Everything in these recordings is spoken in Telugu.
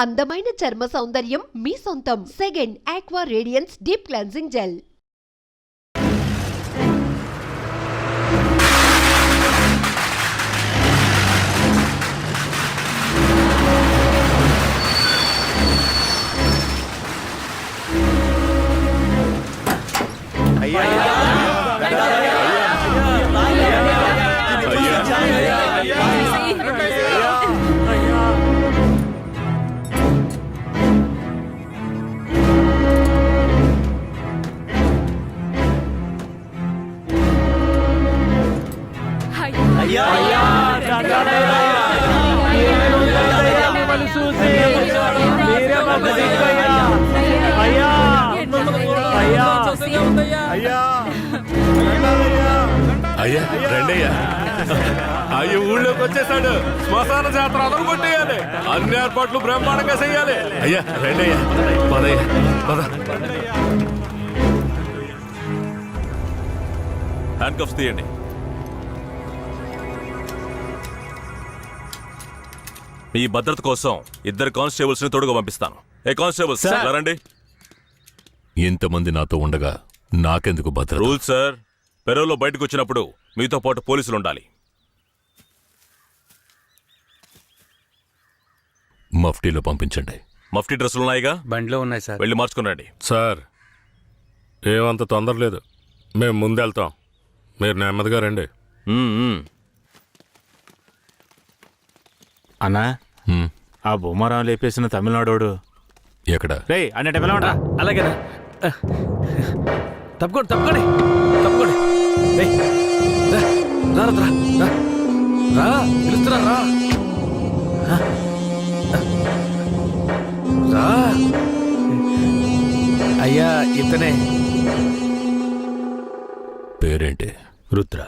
అందమైన చర్మ సౌందర్యం మీ సొంతం. Second aqua radiance deep cleansing gel. అయ్యా రెండయ్యా, అయ్యి ఊళ్ళోకి వచ్చేసాడు. శ్మశాన జాతర అదరు కొట్టేయాలి, అన్ని ఏర్పాట్లు బ్రహ్మాండంగా చెయ్యాలి. అయ్యా రెండయ్యా, పదయ్యా పద. హ్యాండ్ కఫ్స్ తీయండి. మీ భద్రత కోసం 2 కానిస్టేబుల్స్ ని తోడుగా పంపిస్తాను. ఏ కానిస్టేబుల్స్ రండి. ఇంతమంది నాతో ఉండగా నాకెందుకు భద్రత? రూల్ సార్, పెరోలో బయటకు వచ్చినప్పుడు మీతో పాటు పోలీసులు ఉండాలి. మఫ్టీలో పంపించండి. మఫ్టీ డ్రెస్సులు ఉన్నాయిగా? బండిలో ఉన్నాయి సార్. వెళ్ళి మార్చుకుని సార్, ఏమంత తొందర లేదు, మేము ముందెళ్తాం, మీరు నెమ్మదిగా రండి. అన్నా, ఆ బొమ్మరాం లేపేసిన తమిళనాడోడు ఎక్కడ? రే అన్నట్టు పిలవండి. అలాగేనా? తప్పుకోండి తప్పుకోండి తప్పుకోండి. పిలుస్తున్నా రా. అయ్యా ఇతనే. పేరేంటి? రుద్ర.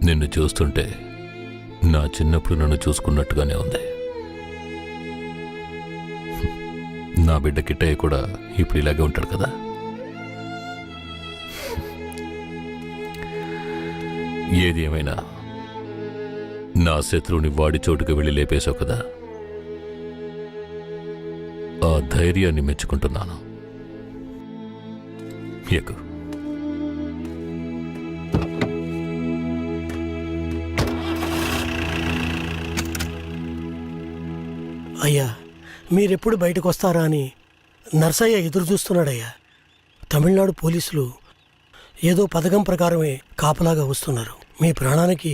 నిన్ను చూస్తుంటే నా చిన్నప్పుడు నన్ను చూసుకున్నట్టుగానే ఉంది. నా బిడ్డ కిట్టయ్య కూడా ఇప్పుడు ఇలాగే ఉంటాడు కదా. ఏది ఏమైనా నా శత్రువుని వాడి చోటుకు వెళ్ళి లేపేశావు కదా, ఆ ధైర్యాన్ని మెచ్చుకుంటున్నాను. ఎక్కు. అయ్యా, మీరెప్పుడు బయటకు వస్తారా అని నర్సయ్య ఎదురు చూస్తున్నాడయ్యా. తమిళనాడు పోలీసులు ఏదో పథకం ప్రకారమే కాపలాగా వస్తున్నారు. మీ ప్రాణానికి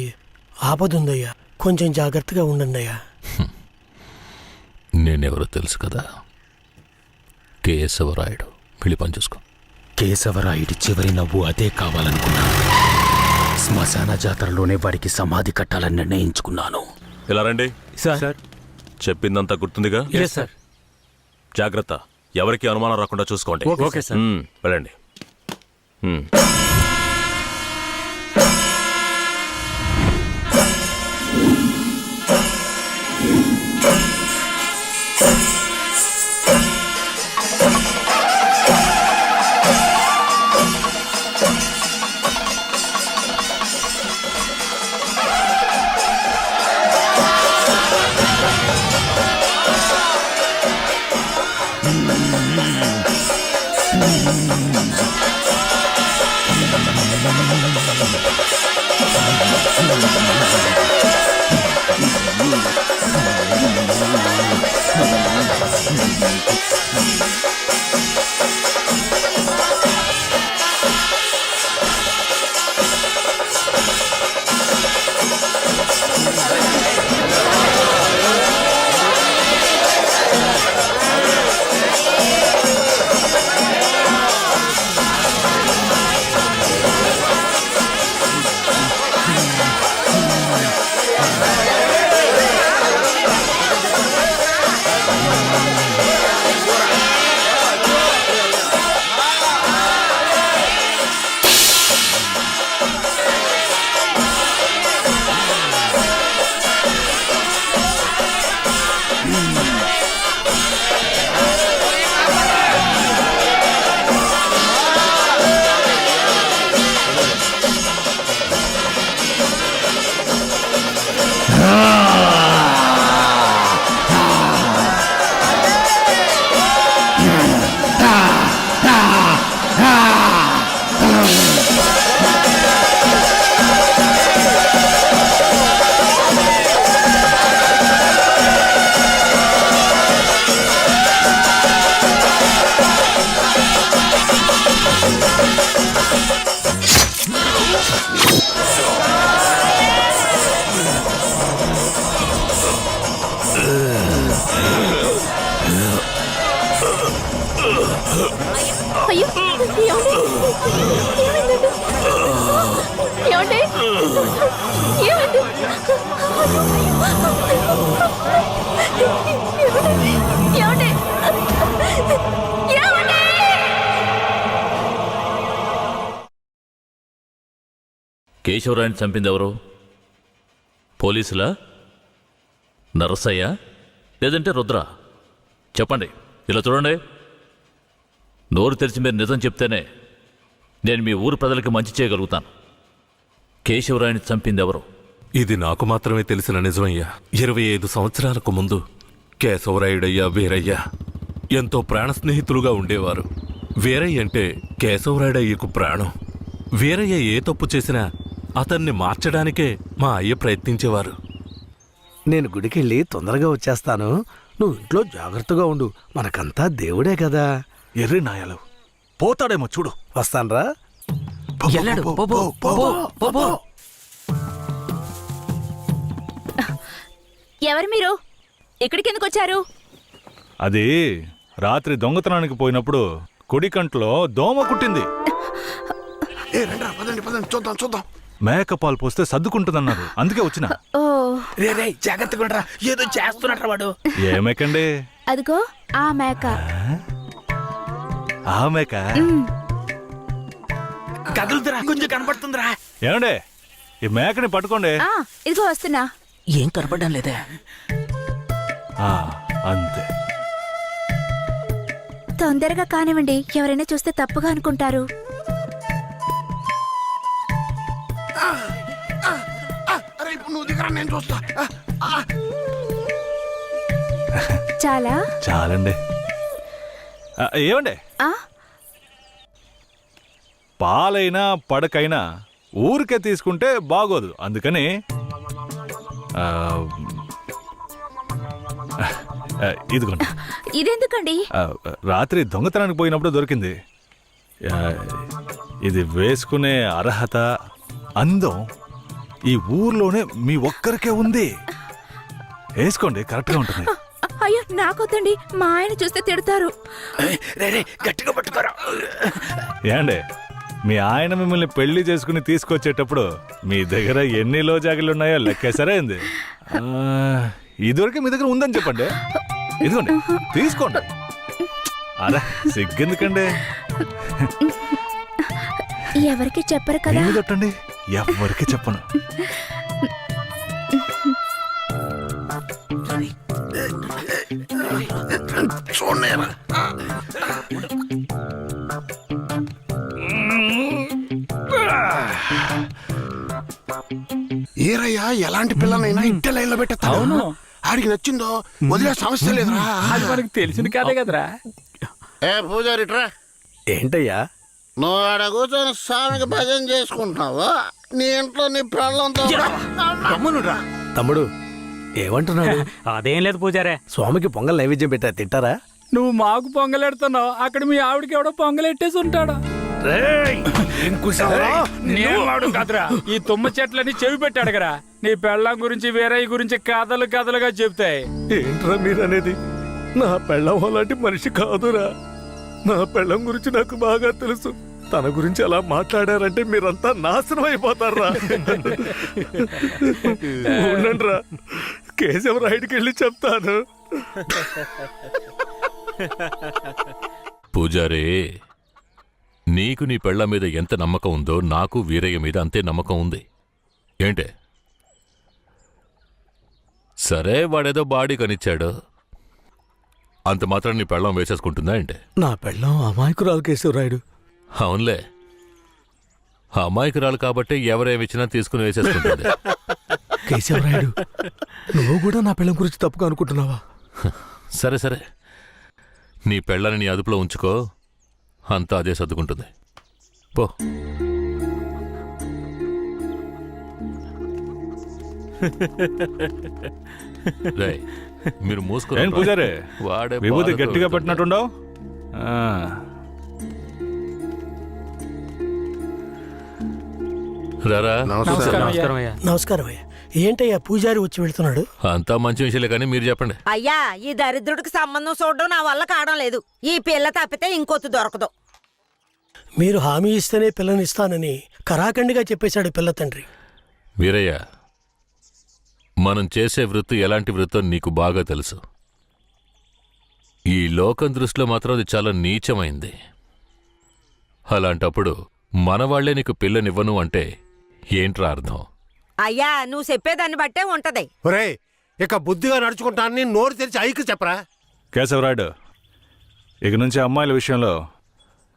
ఆపదుందయ్యా, కొంచెం జాగ్రత్తగా ఉండండి అయ్యా. నేనెవరో తెలుసు కదా, కేశవరాయుడు. వెళ్ళి పని చూసుకో. కేశవరాయుడి చివరి నవ్వు అదే కావాలనుకున్నాను. శ్మశాన జాతరలోనే వాడికి సమాధి కట్టాలని నిర్ణయించుకున్నాను. ఇలా రండి. సార్ చెప్పిందంతా గుర్తుందిగా? సార్. జాగ్రత్త, ఎవరికి అనుమానం రాకుండా చూసుకోండి. Okay sir. వెళ్ళండి. కేశవరాయని చంపింది ఎవరు? పోలీసులా, నరసయ్య, లేదంటే రుద్ర? చెప్పండి. ఇలా చూడండి, నోరు తెరిచి మీరు నిజం చెప్తేనే నేను మీ ఊరు ప్రజలకి మంచి చేయగలుగుతాను. కేశవరాయని చంపింది ఎవరు? ఇది నాకు మాత్రమే తెలిసిన నిజమయ్యా. 25 సంవత్సరాలకు ముందు కేశవరాయుడయ్యా, వీరయ్య ఎంతో ప్రాణ స్నేహితులుగా ఉండేవారు. వీరయ్య అంటే కేశవరాయుడయ్యకు ప్రాణం. వీరయ్య ఏ తప్పు చేసినా అతన్ని మార్చడానికే మా అయ్య ప్రయత్నించేవారు. నేను గుడికెళ్ళి తొందరగా వచ్చేస్తాను. నువ్వు ఇంట్లో జాగ్రత్తగా ఉండు. మనకంతా దేవుడే కదా. ఎర్రి నాయాలు పోతాడేమో చూడు. వస్తాన్రా. ఎల్లాడు. పో, పో, పో, పో, పో. ఎవరు మీరు? ఎక్కడికి ఎందుకు వచ్చారు? అది రాత్రి దొంగతనానికి పోయినప్పుడు కుడి కంట్లో దోమ కుట్టింది. చూద్దాం. మేకపాలు పోస్తే సర్దుకుంటుందన్నారు, అందుకే వచ్చిన. ఓ, రే రే జాగ్రత్తగా ఉండరా, ఏదో చేస్తున్నట్రా వాడు. ఏ మేకండి? అదిగో ఆ మేక. ఆ మేక కదులుతురా, కొంచెం కనపడుతుందిరా. ఏమండే, ఈ మేకని పట్టుకోండి. ఆ, ఇదిగో వస్తున్నా. ఏం కనపడడం లేదే. ఆ, అంతే. తొందరగా కానివ్వండి, ఎవరైనా చూస్తే తప్పుగా అనుకుంటారు. చాలా చాలండి. ఏమండే, ఆ పాలైనా పడకైనా ఊరికే తీసుకుంటే బాగోదు. అందుకని ఇదిగోండి. ఇదెందుకండి? రాత్రి దొంగతనానికి పోయినప్పుడు దొరికింది. ఇది వేసుకునే అర్హత, అందం ఈ ఊర్లోనే మీ ఒక్కరికే ఉంది. వేసుకోండి, కరెక్ట్గా ఉంటుంది. అయ్యో నాకొద్దండి, మా ఆయన చూస్తే తిడతారు. రే గట్టిగా పట్టుకోరా. ఏండే, మీ ఆయన మిమ్మల్ని పెళ్లి చేసుకుని తీసుకొచ్చేటప్పుడు మీ దగ్గర ఎన్ని లోజాగిలు ఉన్నాయో లెక్కేసరే అయింది. ఇదివరకు మీ దగ్గర ఉందని చెప్పండి. ఇదిగోండి, తీసుకోండి. అరే సిగ్గెందుకండి? ఎవరికి చెప్పరు కదా. ఏమి తట్టండి, ఎవరికి చెప్పను. ఏరయ్యా, ఎలాంటి పిల్లనైనా ఇంటి లైన్లో పెట్టేస్తాను. ఆడికి నచ్చిందో వదిలే సమస్య లేదురా. అది మనకు తెలిసిన కదే కదరా. ఏ పూజారిట్రా, ఏంటయ్యా? నువ్వు ఆడ కూర్చొని స్వామికి భజన చేసుకుంటున్నావు, నీ ఇంట్లో నీ పిల్లలతో. తమ్ముడు ఏమంటున్నాడు? అదేం లేదు పూజారే. స్వామికి పొంగల్ నైవేద్యం పెట్టా, తింటారా? నువ్వు మాకు పొంగలెడుతున్నావు, అక్కడ మీ ఆవిడకి ఎవడో పొంగలెట్టేసి ఉంటాడా? నేవాడు కదరా, ఈ తుమ్మ చెట్లని చెవి పెట్టాడు కదా. నీ పెళ్ళం గురించి వేరే గురించి కథలు కథలుగా చెప్తాయి. ఏంట్రా మీరనేది? నా పెళ్ళం అలాంటి మనిషి కాదురా. నా పెళ్ళం గురించి నాకు బాగా తెలుసు. తన గురించి అలా మాట్లాడారంటే మీరంతా నాశనం అయిపోతారా. ఉండండిరా, కేశవరాయుడికి వెళ్ళి చెప్తాను. పూజారే, నీకు నీ పెళ్ళ మీద ఎంత నమ్మకం ఉందో నాకు వీరయ్య మీద అంతే నమ్మకం ఉంది. ఏంటే? సరే, వాడేదో బాడీ కనిచ్చాడు, అంత మాత్రం నీ పెళ్ళం వేసేసుకుంటుందా ఏంటే? నా పెళ్ళం అమాయకురాలు కేశవరాయుడు. అవునులే, అమాయకురాలు కాబట్టి ఎవరేమిచ్చినా తీసుకుని వేసేసుకుంటుంది. కేశవరాయుడు, నువ్వు కూడా నా పెళ్ళం గురించి తప్పుగా అనుకుంటున్నావా? సరే సరే, నీ పెళ్ళని నీ అదుపులో ఉంచుకో, అంతా అదే సర్దుకుంటుంది. పో. రేయ్, మీరు మూసుకుని ఏం పూజారే, వాడే విభూతి బాధతో గట్టిగా పెట్టినట్టుండవు. రారా. నమస్కారం అయ్యా. ఏంటయ్యా పూజారి వచ్చి వెళ్తున్నాడు? అంతా మంచి విషయాలే, కానీ మీరు చెప్పండి. అయ్యా, ఈ దరిద్రుడికి సంబంధం చూడడం నా వల్ల కావడం లేదు. ఈ పిల్ల తప్పితే ఇంకొత్తు దొరకదు. మీరు హామీ ఇస్తేనే పిల్లనిస్తానని కరాఖండిగా చెప్పేశాడు పిల్ల తండ్రి. వీరయ్య, మనం చేసే వృత్తి ఎలాంటి వృత్తో నీకు బాగా తెలుసు. ఈ లోకం దృష్టిలో మాత్రం అది చాలా నీచమైంది. అలాంటప్పుడు మనవాళ్లే నీకు పిల్లనివ్వను అంటే ఏంట్రా అర్థం? అయ్యా నువ్వు చెప్పేదాన్ని బట్టే ఉంటది. ఒరే ఇక బుద్ధిగా నడుచుకుంటానని నోరు తెరిచి ఐకి చెప్పరా. కేశవరాయుడు, ఇక నుంచి అమ్మాయిల విషయంలో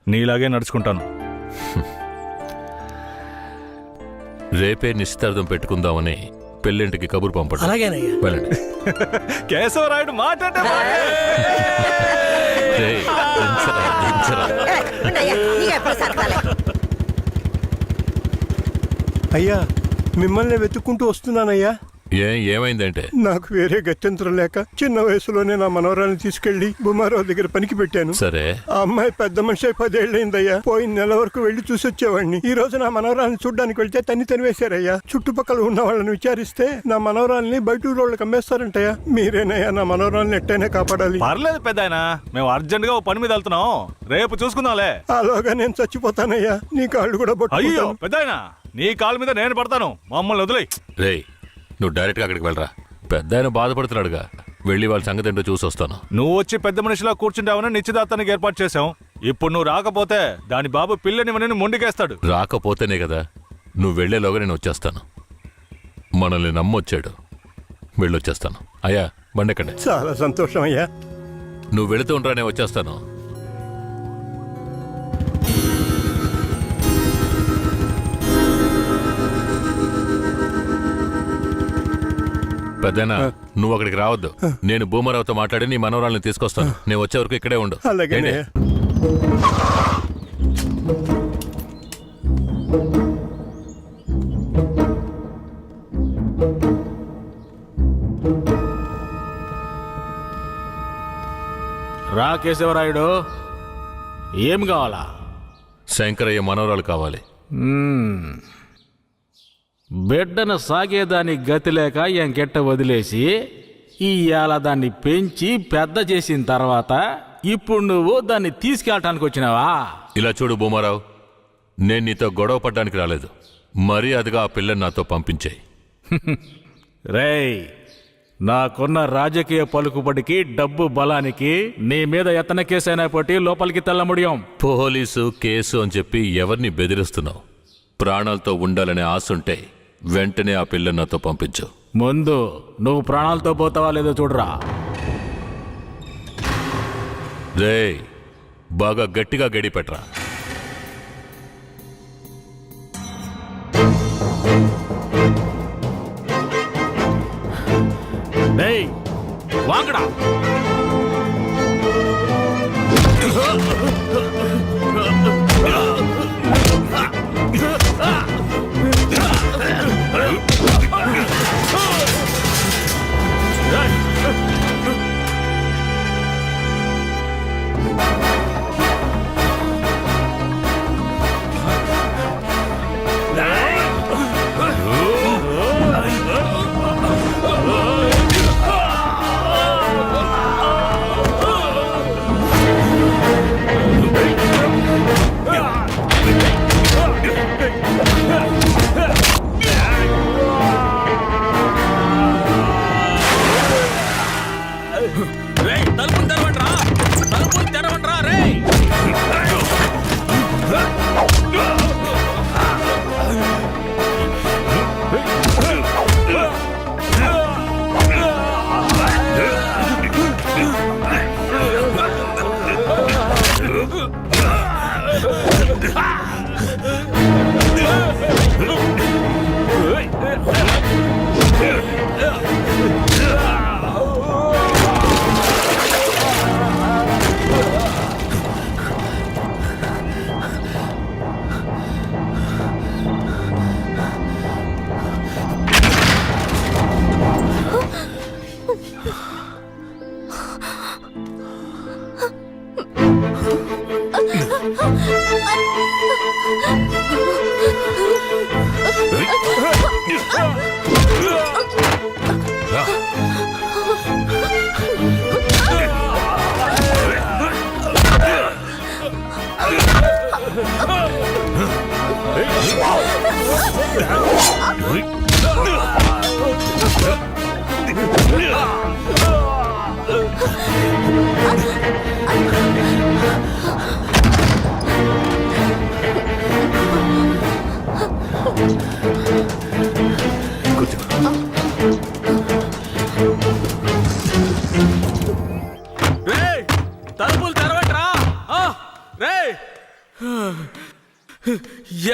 నీలాగే నడుచుకుంటాను. రేపే నిశ్చితార్థం పెట్టుకుందామని పెళ్ళింటికి కబురు పంపడం. అలాగేనయ్యా. వెళ్ళండి. కేశవరాయుడు మాట్లాడే రేయ్, దించరా, దించరా. ఉండయ్యా, నీకెప్పుడు సరదాలే. అయ్యా మిమ్మల్ని వెతుక్కుంటూ వస్తున్నానయ్యా. ఏమైందంటే? నాకు వేరే గత్యంతరం లేక చిన్న వయసులోనే నా మనవరాలను తీసుకెళ్లి బుమారావు దగ్గర పనికి పెట్టాను. సరే, ఆ అమ్మాయి పెద్ద మనిషి 10 ఏళ్ళైందయ్యా. పోయిన నెల వరకు వెళ్లి చూసొచ్చేవాడిని. ఈ రోజు నా మనవరాలను చూడ్డానికి వెళ్తే తనివేశారయ్యా. చుట్టుపక్కల ఉన్న వాళ్ళని విచారిస్తే నా మనవరాల్ని బయట ఊరోళ్ళకి అమ్మేస్తారంటయ్యా. మీరేనయ్యా నా మనవరాలను ఎట్టయినా కాపాడాలి. పర్లేదు పెద్దాయన, మేము అర్జెంట్ గా ఓ పని మీద వెళ్తున్నాం, రేపు చూసుకుందాంలే. అలాగా నేను చచ్చిపోతానయ్యా. నీ కాళ్ళు కూడా అయ్యో పట్టుకుంటాను. పెద్దాయన, నీ కాళ్ళ మీద నేను పడతాను, మమ్మల్ని వదిలేయ్. రేయ్, నువ్వు డైరెక్ట్గా అక్కడికి వెళ్ళరా. పెద్ద ఆయన బాధపడుతున్నాడుగా, వెళ్ళి వాళ్ళ సంగతి ఏంటో చూసి వస్తాను. నువ్వు వచ్చి పెద్ద మనిషిలా కూర్చుంటావని నిశ్చితార్థానికి ఏర్పాటు చేశాం. ఇప్పుడు నువ్వు రాకపోతే దాని బాబు పిల్లని మొండికేస్తాడు. రాకపోతేనే కదా. నువ్వు వెళ్లేలోగా నేను వచ్చేస్తాను. మనల్ని నమ్మొచ్చాడు, వెళ్ళొచ్చేస్తాను. అయ్యా బండెక్కండి. చాలా సంతోషం అయ్యా. నువ్వు వెళుతూ ఉంటా, నేను వచ్చేస్తాను. పెద్దనా, నువ్వు అక్కడికి రావద్దు. నేను భూమరావుతో మాట్లాడి నీ మనవరాలను తీసుకొస్తాను. నేను వచ్చే వరకు ఇక్కడే ఉండు. అలాగే. రా కేశవరాయుడు, ఏం కావాలా? శంకరయ్య మనవరాలు కావాలి. బిడ్డను సాగేదాని గతి లేక ఎంకెట్ట వదిలేసి ఇవాళ దాన్ని పెంచి పెద్ద చేసిన తర్వాత ఇప్పుడు నువ్వు దాన్ని తీసుకెళ్ళటానికి వచ్చినావా? ఇలా చూడు భూమారావు, నేను నీతో గొడవ పడ్డానికి రాలేదు. మర్యాదగా ఆ పిల్లని నాతో పంపించేయి. రేయ్, నాకున్న రాజకీయ పలుకుబడికి డబ్బు బలానికి నీ మీద ఎత్తన కేసైనా పట్టి లోపలికి తెల్ల ముడియం. పోలీసు కేసు అని చెప్పి ఎవరిని బెదిరిస్తున్నావు? ప్రాణాలతో ఉండాలనే ఆశుంటే వెంటనే ఆ పిల్లని నాతో పంపించు. ముందు నువ్వు ప్రాణాలతో పోతావా లేదో చూడరా. రేయ్, బాగా గట్టిగా గడి పెట్టరా. రేయ్, వాంగడా.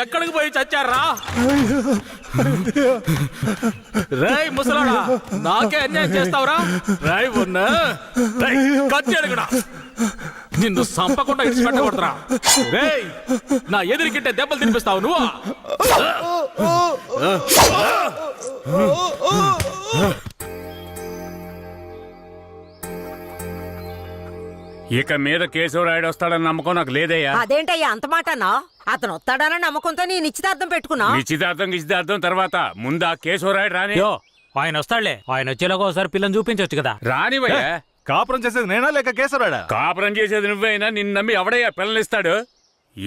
ఎక్కడికి పోయి చచ్చారా? రేయ్ ముసలాడా, నాకే అన్యాయం చేస్తావురా? రాయ్ ఉన్నా కత్తి అడగడా, నిన్ను సంపకుండా ఇచ్చి పెట్టకూడదురా. రేయ్, నా ఎదురుకింటే దెబ్బలు తినిపిస్తావు నువ్వు. ఇక మీద కేశవరాయుడు వస్తాడని నమ్మకం నాకు లేదయ్యా. అదేంటయ్యా అంత మాట అన్నా? అతను వస్తాడన్న నమ్మకంతో నీ నిశ్చితార్థం పెట్టుకున్నా. నిశ్చితార్థం తర్వాత ముందు ఆ కేశవరాయుడు రాని. ఆయన వస్తాడులే, ఆయన వచ్చేలాగా ఒకసారి పిల్లని చూపించవచ్చు కదా. రానివయ్యా. కాపురం చేసేది నేనా లేక కేశవరాడా? కాపురం చేసేది నువ్వైనా నిన్ను నమ్మి ఎవడయ్యా పిల్లనిస్తాడు?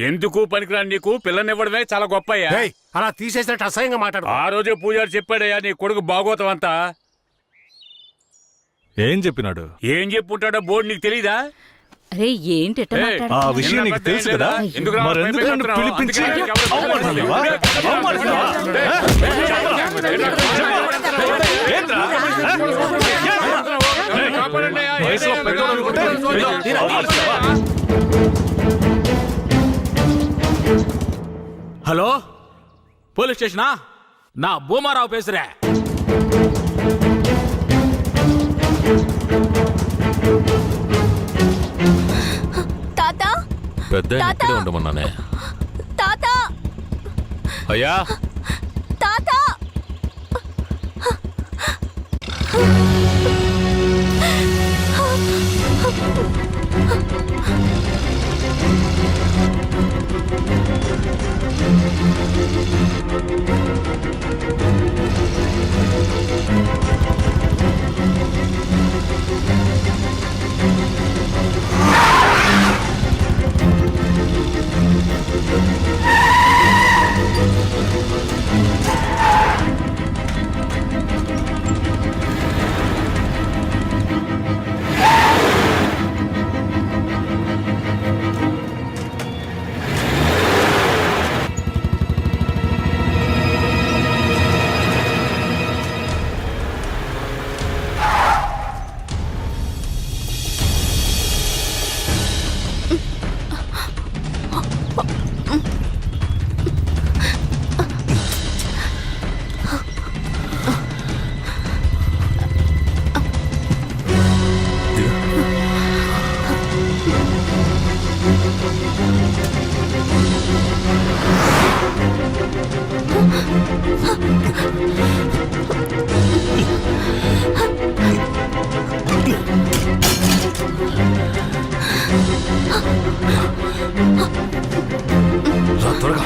ఎందుకు పనికిరాని నీకు పిల్లనివ్వడమే చాలా గొప్పయ్యా. అలా తీసేసినట్టు అసహ్యంగా మాట్లాడు. ఆ రోజే పూజారి చెప్పాడయ్యా నీ కొడుకు భాగవతం అంతా. ఏం చెప్పినాడు? ఏం చెప్పుంటాడో బోర్డు నీకు తెలీదా? అరే ఏంటి ఆ విషయం నీకు తెలుసు కదా, మరెందుకు నన్ను పిలిపించి అవమానిస్తావా? ఏంట్రా? వయసులో పెద్దోడు అనుకుంటే అవమానిస్తావా? Hello, police స్టేషనా? నా భూమారావు పేసురే. తాత పెద్ద ఆయన ఇక్కడే ఉండమన్నానే. తాత అయ్యా, తాత త్వరగా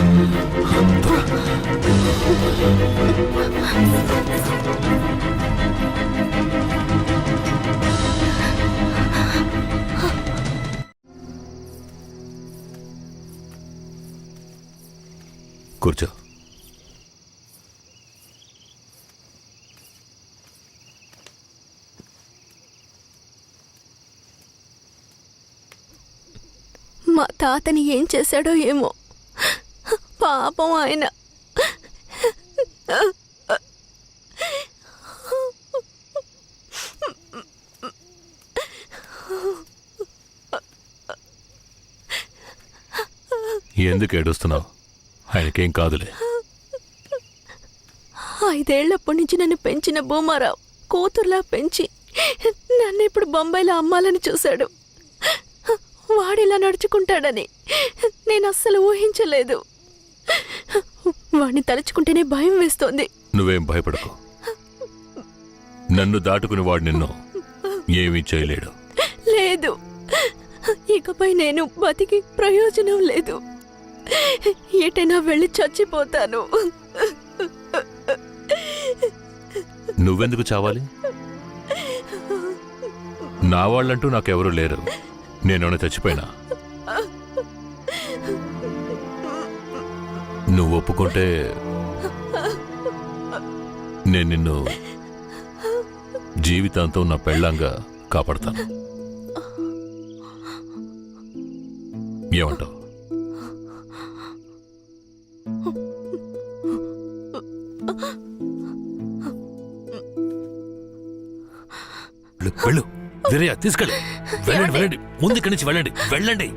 కూర్చో. మా తాతని ఏం చేశాడో ఏమో, పాపం ఆయన. ఎందుకు ఏడుస్తున్నావు? ఆయనకేం కాదులే. 5 ఏళ్లప్పటి నుంచి నన్ను పెంచిన భూమారావు కూతుర్లా పెంచి నన్ను ఇప్పుడు బొంబాయిలో అమ్మాలని చూశాడు. వాడిలా నడుచుకుంటాడని నేను అస్సలు ఊహించలేదు. వాడిని తలుచుకుంటేనే భయం వేస్తోంది. నువ్వేం భయపడకు. నన్ను దాటుకుని వాడు నిన్ను ఏమీ చేయలేడు. లేదు, ఇకపై నేను బతికి ప్రయోజనం లేదు. ఎటైనా వెళ్ళి చచ్చిపోతాను. నువ్వెందుకు చావాలి? నా వాళ్ళంటూ నాకెవరూ లేరు. నేను చచ్చిపోయినా నువ్వు ఒప్పుకుంటే నేను నిన్ను జీవితాంతం నా పెళ్ళంగా కాపాడతాను. ఏమంటావు? వెళ్ళు, వీరయ్య తీసుకెళ్ళి. వెళ్ళండి, వెళ్ళండి, ముందు ఇక్కడి నుంచి వెళ్ళండి. వెళ్ళండి,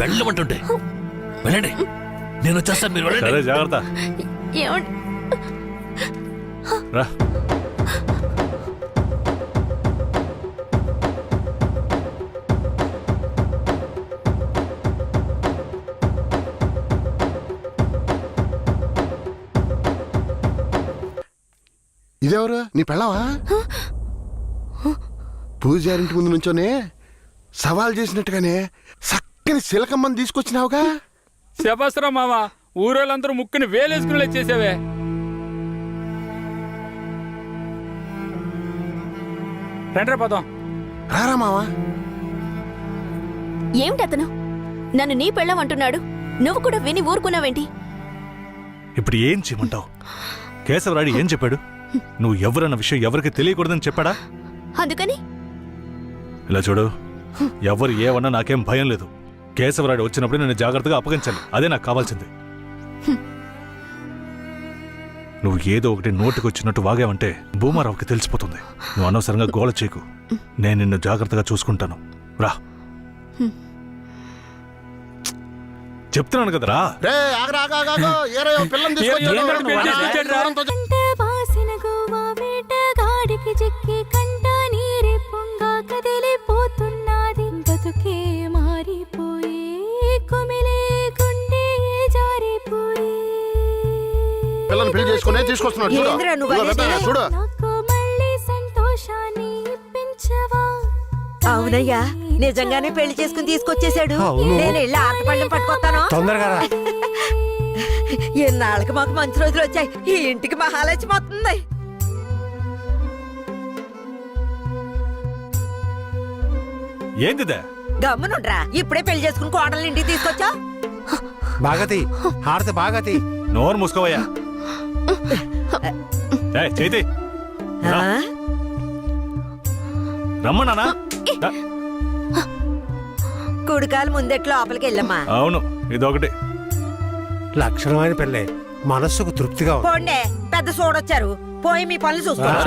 వెళ్ళమంటుంటే వెళ్ళండి. నేను వచ్చేస్తాను, మీరు వెళ్ళండి. సరే జాగ్రత్త. ఏమండి రా. ఇదెవరు? నీ పెళ్ళవా? పూజారింటి ముందు నుంచోనే సవాల్ చేసినట్టుగానే చక్కని శిలకమ్మని తీసుకొచ్చినావుగా. శభాస్రా మామ, ఊరోళ్ళందరూ ముక్కుని వేలేసుకుని చేసావే. రండ్రా పదం. రారా మావా. ఏమిటి అతను నన్ను నీ పెళ్ళం అంటున్నాడు, నువ్వు కూడా విని ఊరుకున్నావేంటి? ఇప్పుడు ఏం చేయమంటావు? కేశవరాయుడు ఏం చెప్పాడు? నువ్వు ఎవరన్న విషయం ఎవరికి తెలియకూడదని చెప్పాడా? అందుకని ఇలా చూడు, ఎవరు ఏమన్నా నాకేం భయం లేదు. కేశవరాయుడు వచ్చినప్పుడు నేను జాగ్రత్తగా అప్పగించాలి, అదే నాకు కావాల్సింది. నువ్వు ఏదో ఒకటి నోటికి వచ్చినట్టు వాగావంటే భూమారావుకి తెలిసిపోతుంది. నువ్వు అనవసరంగా గోల చేయకు, నేను నిన్ను జాగ్రత్తగా చూసుకుంటాను. రా, చెప్తున్నాను కదరా. పిల్లని పెళ్లి చేసుకునే తీసుకొస్తున్నాడు చూడు. అవునయ్యా, నిజంగానే పెళ్లి చేసుకుని తీసుకొచ్చేసాడు. నేను వెళ్ళి ఆటపళ్ళం పట్టుకొస్తాను. తొందరగా రా. ఎన్నాళ్ళకి మాకు మంచి రోజులు వచ్చాయి. ఈ ఇంటికి మహాలక్ష్మి వస్తుంది. ఏందిదే? గమ్మునుండ్రా, ఇప్పుడే పెళ్లి చేసుకుని కోడలు ఇంటికి తీసుకొచ్చా. బాగతి హారతి బాగతి. నోరు మూసుకోవయ్యా. చేతి రమ్మన్నానా? కుడికాలు ముందెట్లు లోపలికి వెళ్ళమ్మా. అవును, ఇదొకటి లక్షణమైన పెళ్ళే, మనస్సుకు తృప్తిగా ఉంది. పోండే, పెద్ద సోడొచ్చారు. పోయి మీ పనులు చూసుకోండి.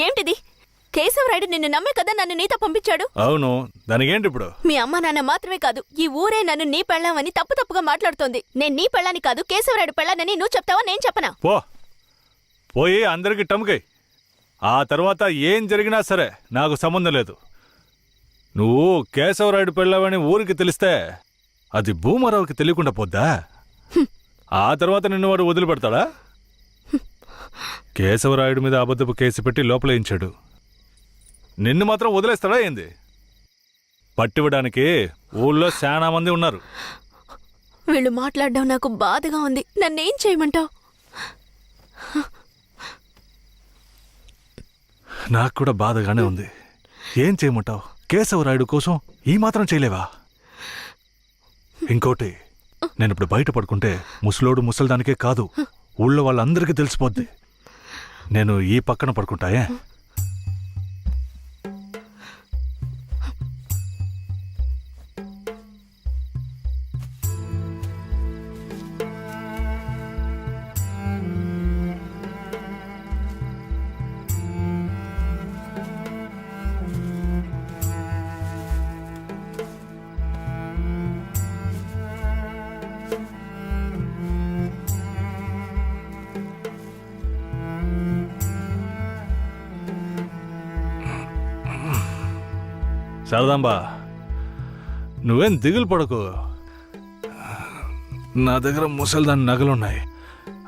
ఏంటిది? కేశవరాయుడు నిన్ను నమ్మే కదా నన్ను నీతో పంపించాడు. అవును, దానికేంటి ఇప్పుడు? మీ అమ్మ నాన్న మాత్రమే కాదు, ఈ ఊరే నన్ను నీ పెళ్ళామని తప్పుగా మాట్లాడుతోంది. నేను నీ పెళ్ళాని కాదు, కేశవరాయుడు పెళ్ళానని నువ్వు చెప్తావా, నేను చెప్పనా? పోయి అందరికి టముకై. ఆ తర్వాత ఏం జరిగినా సరే నాకు సంబంధం లేదు. నువ్వు కేశవరాయుడు పెళ్ళావని ఊరికి తెలిస్తే అది భూమారావుకి తెలియకుండా పోద్దా? ఆ తర్వాత నిన్ను వాడు వదిలిపెడతాడా? కేశవరాయుడు మీద అబద్ధపు కేసు పెట్టి లోపలేయించాడు. నిన్ను మాత్రం వదిలేస్తాడా ఏంది? పట్టివ్వడానికి ఊళ్ళో చాలా మంది ఉన్నారు. వీళ్ళు మాట్లాడడం నాకు బాధగా ఉంది. నన్నేం చేయమంటావు? నాకు కూడా బాధగానే ఉంది. ఏం చేయమంటావు? కేశవరాయుడు కోసం ఈ మాత్రం చేయలేవా? ఇంకోటి, నేను ఇప్పుడు బయట పడుకుంటే ముసలోడు ముసలిదానికే కాదు, ఊళ్ళో వాళ్ళందరికీ తెలిసిపోద్ది. నేను ఈ పక్కన పడుకుంటాయే. శారదాంబా, నువ్వేం దిగులు పడకు. నా దగ్గర ముసలిదాని నగలున్నాయి.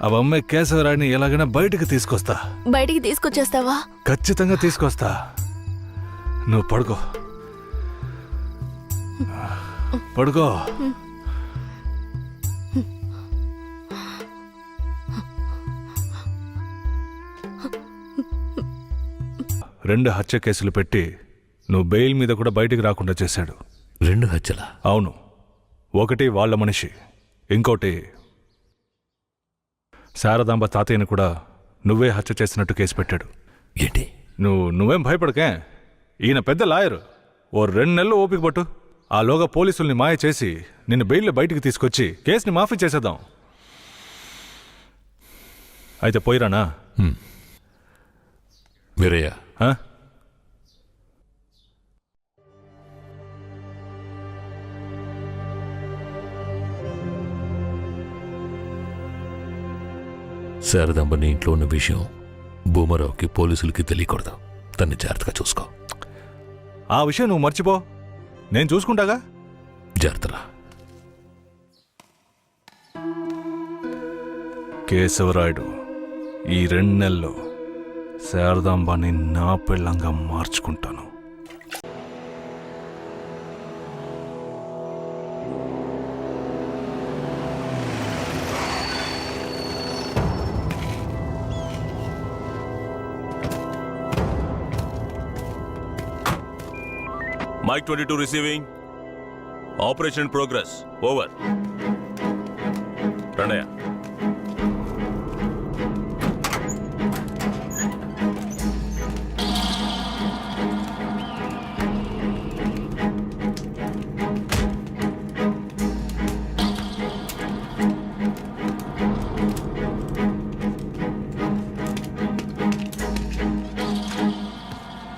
అవమ్మే కేశవరాయుడిని ఎలాగైనా బయటికి తీసుకొస్తా. బయటికి తీసుకొచ్చేస్తావా? ఖచ్చితంగా తీసుకొస్తా. నువ్వు పడుకో, పడుకో. రెండు హత్య కేసులు పెట్టి నువ్వు బెయిల్ మీద కూడా బయటికి రాకుండా చేశాడు. 2 హత్యలా? అవును. ఒకటి వాళ్ళ మనిషి, ఇంకోటి శారదాంబ తాతయ్యను కూడా నువ్వే హత్య చేసినట్టు కేసు పెట్టాడు. ఏంటి? నువ్వేం భయపడకే. ఈయన పెద్ద లాయరు. ఓ 2 నెలలు ఓపిక పట్టు. ఆలోగా పోలీసుల్ని మాయ చేసి నిన్ను బెయిల్లో బయటికి తీసుకొచ్చి కేసుని మాఫీ చేసేద్దాం. అయితే పోయిరానా? వీరయ్య, ఆ? శారదాంబ నీ ఇంట్లో ఉన్న విషయం భూమరావుకి పోలీసులకి తెలియకూడదు. తన్ని జాగ్రత్తగా చూసుకో. ఆ విషయం నువ్వు మర్చిపో, నేను చూసుకుంటాగా. జాగ్రత్తరా. కేశవరాయుడు, ఈ 2 నెలల్లో శారదాంబాని నా పెళ్ళంగా మార్చుకుంటాను. Mike 22 receiving. Operation progress over. రండయ్య.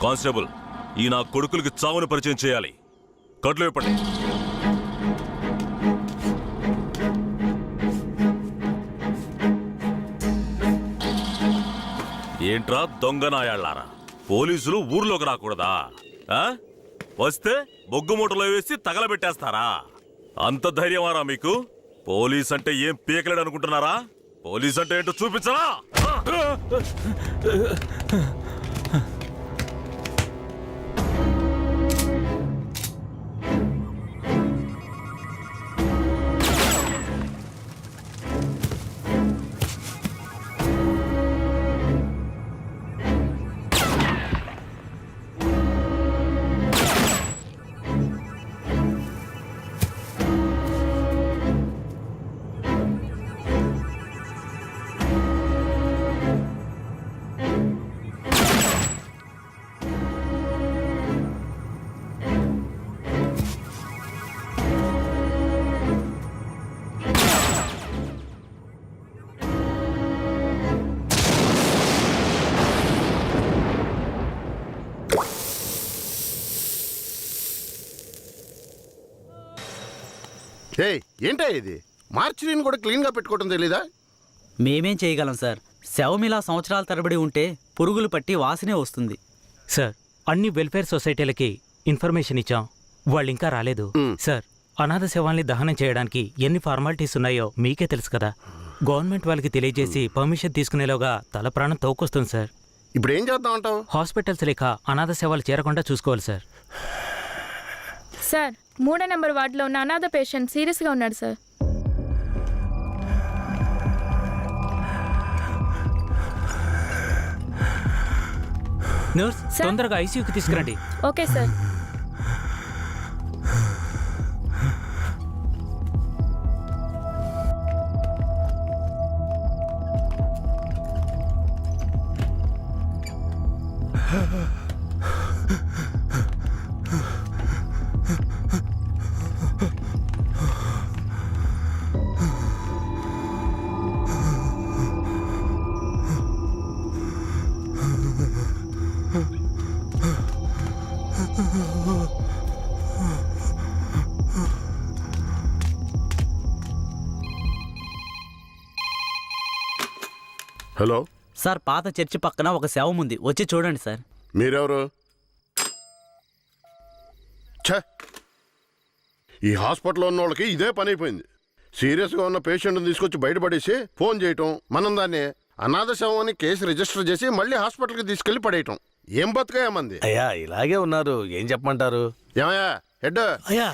కానిస్టేబుల్, ఈ నా కొడుకులకి చావును పరిచయం చేయాలి. కట్లు ఇవ్వండి. ఏంట్రా దొంగ నాయాళ్ళారా? పోలీసులు ఊర్లోకి రాకూడదా? వస్తే బొగ్గు మూటలో వేసి తగలబెట్టేస్తారా? అంత ధైర్యమారా మీకు? పోలీస్ అంటే ఏం పీకలేడు అనుకుంటున్నారా? పోలీస్ అంటే ఏంటో చూపించరా? ఏంటా ఇది? మార్చిని కూడా క్లీన్ గా పెట్టుకోవడం తెలీదా? మేమేం చేయగలం సార్? శవమిలా సంవత్సరాల తరబడి ఉంటే పురుగులు పట్టి వాసనే వస్తుంది. సార్, అన్ని వెల్ఫేర్ సొసైటీలకి ఇన్ఫర్మేషన్ ఇచ్చాం, వాళ్ళు ఇంకా రాలేదు. సార్, అనాథ శవాల్ని దహనం చేయడానికి ఎన్ని ఫార్మాలిటీస్ ఉన్నాయో మీకే తెలుసు కదా. గవర్నమెంట్ వాళ్ళకి తెలియజేసి పర్మిషన్ తీసుకునేలోగా తల ప్రాణం తోకొస్తుంది సార్. ఇప్పుడు ఏం చేద్దాం అంటావు? హాస్పిటల్స్ లేక అనాథ శవాలు చేరకుండా చూసుకోవాలి సార్. సార్, 3వ నెంబర్ వార్డులో ఉన్న అనాథ పేషెంట్ సీరియస్ గా ఉన్నాడు సార్. నర్స్, తొందరగా ఐసీయూకి తీసుకురండి. Okay sir. హలో సార్, పాత చర్చి పక్కన ఒక శవం ఉంది, వచ్చి చూడండి సార్. మీరెవరు? ఈ హాస్పిటల్లో ఉన్న వాళ్ళకి ఇదే పని అయిపోయింది. సీరియస్గా ఉన్న పేషెంట్ని తీసుకొచ్చి బయటపడేసి ఫోన్ చేయటం, మనం దాన్ని అనాథ శవం అని కేసు రిజిస్టర్ చేసి మళ్ళీ హాస్పిటల్కి తీసుకెళ్లి పడేయటం. ఏం బతుకయ్యామంది? అయ్యా, ఇలాగే ఉన్నారు, ఏం చెప్పమంటారు? ఏమయ్యా హెడ్? అయ్యా,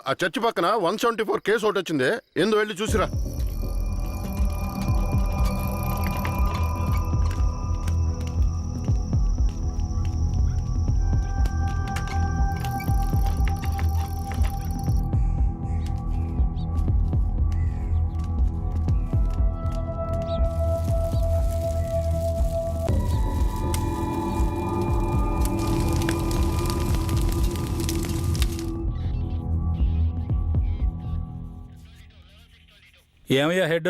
ఆ చర్చి పక్కన 174 కేసు ఒకటి వచ్చింది, ఎందు వెళ్ళి చూసిరా. ఏమయ్యా హెడ్,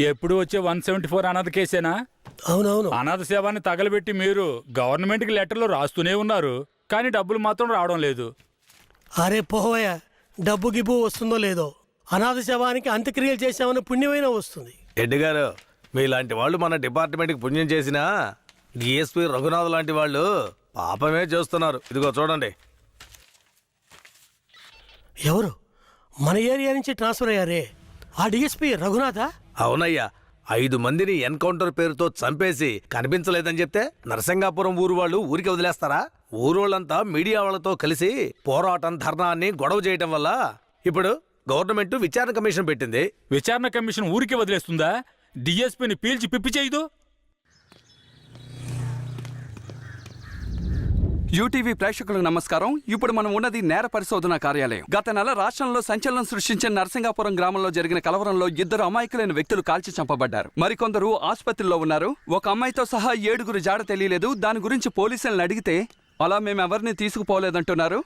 ఎప్పుడు వచ్చే 174 అనాథ కేసేనా? అవునవును. అనాథ సేవాన్ని తగలబెట్టి మీరు గవర్నమెంట్కి లెటర్లు రాస్తూనే ఉన్నారు, కానీ డబ్బులు మాత్రం రావడం లేదు. అరే పోవయ్యా, డబ్బు గిబ్బు వస్తుందో లేదో, అనాథ శవానికి అంత్యక్రియలు చేసామని పుణ్యమైనా వస్తుంది. హెడ్ గారు, మీలాంటి వాళ్ళు మన డిపార్ట్మెంట్కి పుణ్యం చేసినా డిఎస్పీ రఘునాథ్ లాంటి వాళ్ళు పాపమే చేస్తున్నారు. ఇదిగో చూడండి. ఎవరు మన ఏరియా నుంచి ట్రాన్స్ఫర్ అయ్యారే, ఆ డిఎస్పీ రఘునాథా? అవునయ్యా, 5 మందిని ఎన్కౌంటర్ పేరుతో చంపేసి కనిపించలేదని చెప్తే నరసింగాపురం ఊరు వాళ్ళు ఊరికి వదిలేస్తారా? ఊరోళ్ళంతా మీడియా వాళ్ళతో కలిసి పోరాటం, ధర్నాన్ని గొడవ చేయటం వల్ల ఇప్పుడు గవర్నమెంట్ విచారణ కమిషన్ పెట్టింది. విచారణ కమిషన్ ఊరికి వదిలేస్తుందా? డిఎస్పీని పీల్చి పిప్పి చేయదు. యూటీవీ ప్రేక్షకులకు నమస్కారం. ఇప్పుడు మనం ఉన్నది నేర పరిశోధన కార్యాలయం. గత నెల రాష్ట్రంలో సంచలనం సృష్టించిన నరసింగాపురం గ్రామంలో జరిగిన కలవరంలో 2 అమాయకులైన వ్యక్తులు కాల్చి చంపబడ్డారు. మరికొందరు ఆసుపత్రిలో ఉన్నారు. ఒక అమ్మాయితో సహా 7 జాడ తెలియలేదు. దాని గురించి పోలీసులను అడిగితే అలా మేమెవరిని తీసుకుపోలేదంటున్నారు.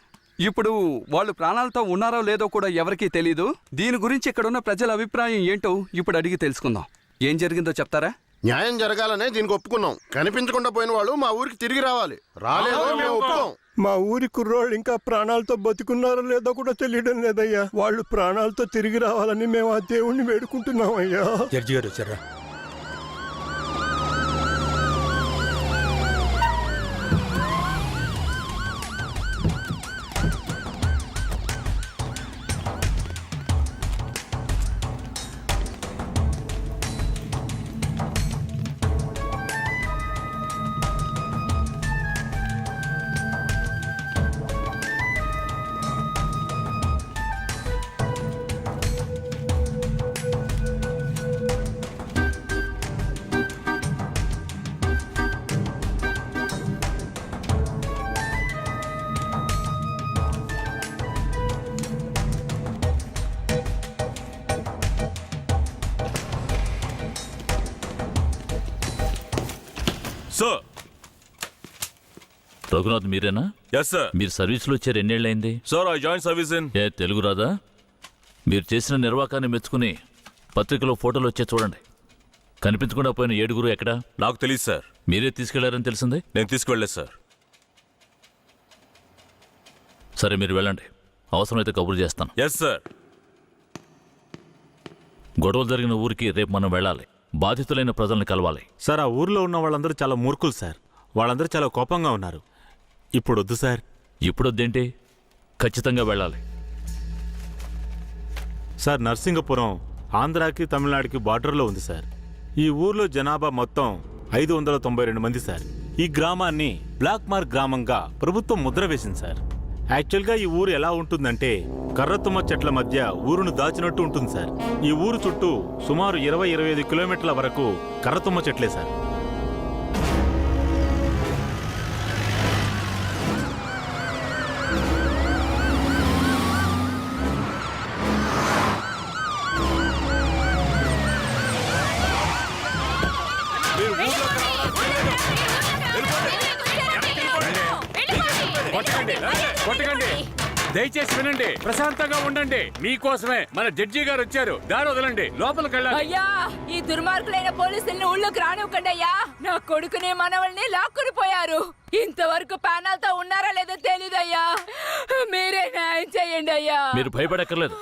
ఇప్పుడు వాళ్ళు ప్రాణాలతో ఉన్నారో లేదో కూడా ఎవరికీ తెలీదు. దీని గురించి ఇక్కడున్న ప్రజల అభిప్రాయం ఏంటో ఇప్పుడు అడిగి తెలుసుకుందాం. ఏం జరిగిందో చెప్తారా? న్యాయం జరగాలనే దీనికి ఒప్పుకున్నాం. కనిపించకుండా పోయిన వాళ్ళు మా ఊరికి తిరిగి రావాలి. రాలేదో మేము ఒప్పుకోం. మా ఊరి కుర్రోళ్ళు ఇంకా ప్రాణాలతో బతుకున్నారో లేదో కూడా తెలియడం లేదయ్యా. వాళ్ళు ప్రాణాలతో తిరిగి రావాలని మేము ఆ దేవుణ్ణి వేడుకుంటున్నాం అయ్యా. జడ్జి గారు వచ్చారా? సార్. రఘునాథ్ మీరేనా? Yes sir. మీరు సర్వీస్లో వచ్చారు ఎన్నేళ్ళైంది? Sir I join service in. ఏ తెలుగు రాదా? మీరు చేసిన నిర్వాకాన్ని మెచ్చుకుని పత్రికలో ఫోటోలు వచ్చే చూడండి. కనిపించకుండా పోయిన 7 ఎక్కడా? నాకు తెలియదు సార్. మీరే తీసుకెళ్లారని తెలిసింది. నేను తీసుకువెళ్ళలేదు సార్. సరే మీరు వెళ్ళండి, అవసరమైతే కబురు చేస్తాను. Yes sir. గొడవలు జరిగిన ఊరికి రేపు మనం వెళ్ళాలి. బాధితులైన ప్రజల్ని కలవాలి. సార్, ఆ ఊర్లో ఉన్న వాళ్ళందరూ చాలా మూర్ఖులు సార్. వాళ్ళందరూ చాలా కోపంగా ఉన్నారు. ఇప్పుడు వద్దు సార్. ఇప్పుడు వద్దేంటి? ఖచ్చితంగా వెళ్ళాలి. సార్, నర్సింగపురం ఆంధ్రాకి తమిళనాడుకి బార్డర్లో ఉంది సార్. ఈ ఊర్లో జనాభా మొత్తం 592 మంది సార్. ఈ గ్రామాన్ని బ్లాక్ మార్క్ గ్రామంగా ప్రభుత్వం ముద్ర వేసింది సార్. యాక్చువల్గా ఈ ఊరు ఎలా ఉంటుందంటే కర్రతుమ్మ చెట్ల మధ్య ఊరును దాచినట్టు ఉంటుంది సార్. ఈ ఊరు చుట్టూ సుమారు 20-25 కిలోమీటర్ల వరకు కర్రతుమ్మ చెట్లే సార్. కొట్టకండి, దయచేసి వినండి, ప్రశాంతంగా ఉండండి. మీకోసమే మన జడ్జి గారు వచ్చారు. దారి వదలండి, లోపలికి వెళ్ళాలి. అయ్యా, ఈ దుర్మార్గులైన పోలీసుల్ని ఊళ్ళోకి రానివ్వకండి అయ్యా. నా కొడుకుని మనవల్ని లాక్కుని పోయారు. ఇంతవరకు ప్యానల్తో ఉన్నారా లేదో తెలీదయ్యా. మీరే న్యాయం చేయండి అయ్యా. మీరు భయపడక్కర్లేదు.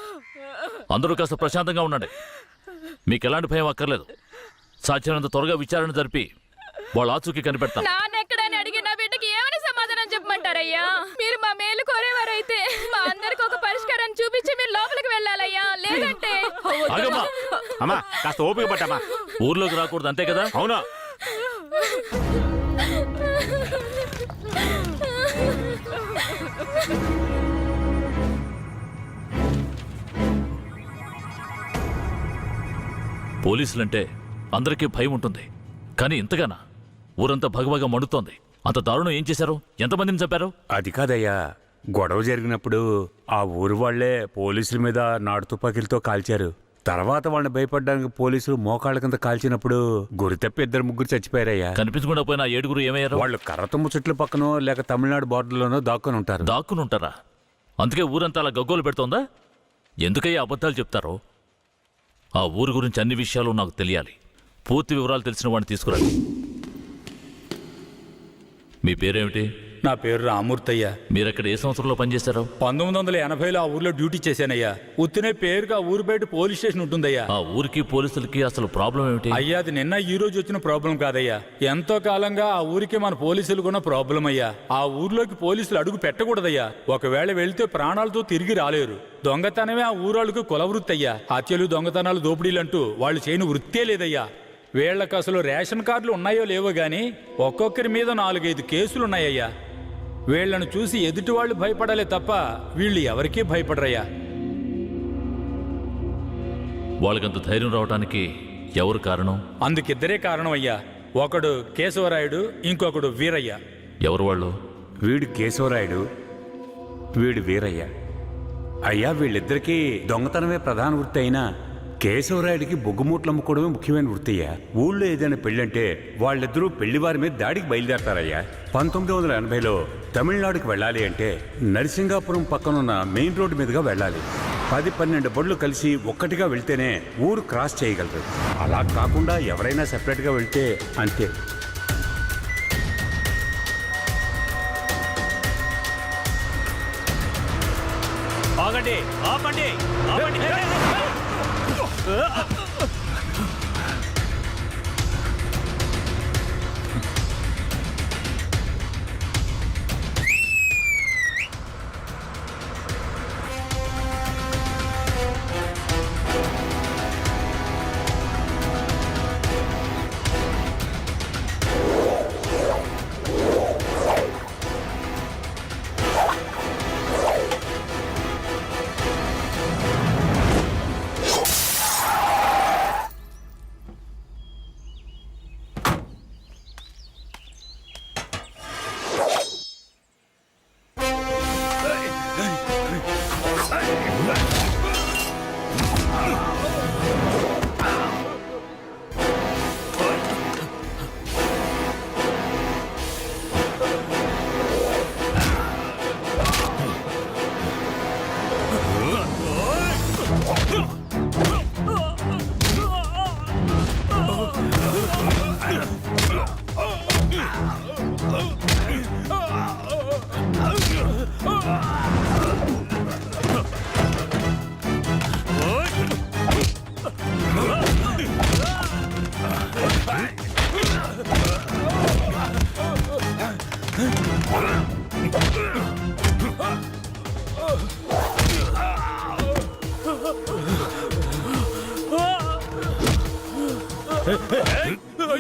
అందరూ కాస్త ప్రశాంతంగా ఉండండి. మీకు ఎలాంటి భయం అక్కర్లేదు. సాధ్యమైనంత త్వరగా విచారణ జరిపి వాళ్ళ ఆచూకీ కనిపెడతాం. నాన్నెక్కడని అడిగిన బిడ్డకి ఏమని సమాధానం చెప్పమంటారయ్యా? మీరు మా మేలు కోరేవారైతే మా అందరికి ఒక పరిష్కారం చూపించి మీరు లోపలికి వెళ్ళాలయ్యా. లేదంటే ఆగమ్మా, అమ్మా కాస్త ఓపిక పట్టమ్మా. ఊర్లోకి రాకూడదు అంతే కదా? అవునా? పోలీసులంటే అందరికీ భయం ఉంటుంది, కానీ ఇంతగానా? ఊరంతా భగభగ మండుతోంది. అంత దారుణం ఏం చేశారు? ఎంతమందిని చంపారు? అది కాదయ్యా, గొడవ జరిగినప్పుడు ఆ ఊరు వాళ్లే పోలీసుల మీద నాటు తుపాకీలతో కాల్చారు. తర్వాత వాళ్ళని భయపడడానికి పోలీసులు మోకాళ్ళ కింద కాల్చినప్పుడు గురి తప్పి 2-3 చచ్చిపోయారయ్యా. కనిపించకుండా పోయిన 7 ఏమయ్యారు? వాళ్ళు కర్రతుమ్మ చెట్ల పక్కనో లేక తమిళనాడు బార్డర్లోనో దాక్కుని ఉంటారు. దాక్కుని ఉంటారా? అందుకే ఊరంతా అలా గగ్గోలు పెడుతోందా? ఎందుకయ్యా అబద్ధాలు చెప్తారో? ఆ ఊరు గురించి అన్ని విషయాలు నాకు తెలియాలి. పూర్తి వివరాలు తెలిసిన వాడిని తీసుకురండి. మీ పేరేమిటి? నా పేరు రామూర్తయ్య. మీరక్కడ ఏ సంవత్సరంలో పనిచేశారు? 1980లో ఆ ఊర్లో డ్యూటీ చేశానయ్యా. ఉత్తినే పేరుగా ఊరు బయట పోలీస్ స్టేషన్ ఉంటుందయ్యా. ఆ ఊరికి పోలీసులకి అసలు ప్రాబ్లం ఏమిటి? అయ్యా, అది నిన్న ఈ రోజు వచ్చిన ప్రాబ్లం కాదయ్యా. ఎంతో కాలంగా ఆ ఊరికి మన పోలీసులు కూడా ప్రాబ్లం అయ్యా. ఆ ఊర్లోకి పోలీసులు అడుగు పెట్టకూడదయ్యా. ఒకవేళ వెళ్తే ప్రాణాలతో తిరిగి రాలేరు. దొంగతనమే ఆ ఊరాళ్ళకు కులవృత్తి అయ్యా. హత్యలు, దొంగతనాలు, దోపిడీలంటూ వాళ్ళు చేయని వృత్తే లేదయ్యా. వీళ్ళకి అసలు రేషన్ కార్డులు ఉన్నాయో లేవో గాని ఒక్కొక్కరి మీద 4-5 కేసులున్నాయ్యా. వీళ్లను చూసి ఎదుటి వాళ్ళు భయపడాలే తప్ప వీళ్ళు ఎవరికీ భయపడరయ్యా. వాళ్ళకంత ధైర్యం రావడానికి ఎవరు కారణం? అందుకిద్దరే కారణం అయ్యా. ఒకడు కేశవరాయుడు, ఇంకొకడు వీరయ్య. ఎవరు వాళ్ళు? వీడు కేశవరాయుడు, వీడు వీరయ్య. అయ్యా, వీళ్ళిద్దరికీ దొంగతనమే ప్రధాన వృత్తి అయినా కేశవరాయుడికి బొగ్గుమూట్లు అమ్ముకోవడమే ముఖ్యమైన వృత్తి అయ్యా. ఊళ్ళో ఏదైనా పెళ్ళంటే వాళ్ళిద్దరూ పెళ్లివారి మీద దాడికి బయలుదేరతారయ్యా. 1980లో తమిళనాడుకి వెళ్ళాలి అంటే నరసింగాపురం పక్కనున్న మెయిన్ రోడ్డు మీదుగా వెళ్ళాలి. 10-12 బళ్ళు కలిసి ఒక్కటిగా వెళ్తేనే ఊరు క్రాస్ చేయగలరు. అలా కాకుండా ఎవరైనా సెపరేట్గా వెళ్తే అంతే. ఆగండి, ఆపండి, ఆపండి.